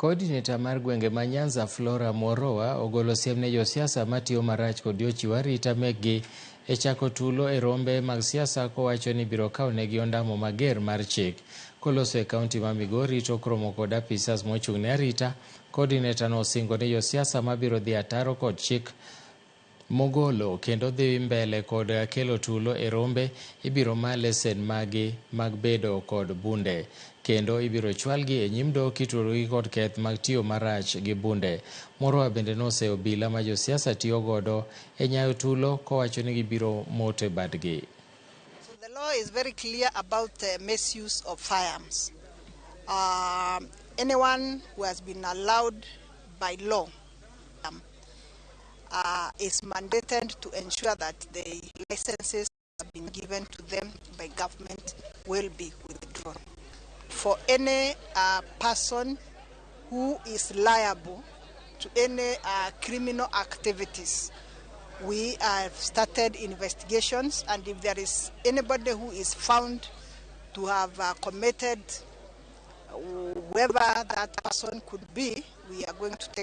Coordinator mar gwenge ma Nyanza Flora Moroa ogolo siem ne josiasa matiyo marach kod jochiw arita mekgi e chako tulo e rombe mag siasa, kowacho ni biro kawnegi ondamo mager mar chik. Koloso e kaunti ma Migori tok romo kod apisas mochung' ne arita, coordinator no osingo ne josiasa mabiro dhi ataro kod chik mogolo kendo dhi mbele kod kelo tulo e rombe ibiro ma lesen magi mag bedo kod bunde, kendo ibiro chwalgi e nyim doho kitudogi kod keth mag tiyo marach gi bunde. Moroa bende noseyo obila ma josiasa tiyo godo e nyayo tulo, kowacho ni gibiro moto e badgi. So the law is very clear about the misuse of firearms. Anyone who has been allowed by law is mandated to ensure that the licenses have been given to them by government will be withdrawn. For any person who is liable to any criminal activities, we have started investigations, and if there is anybody who is found to have committed whoever that person could be, we are going to take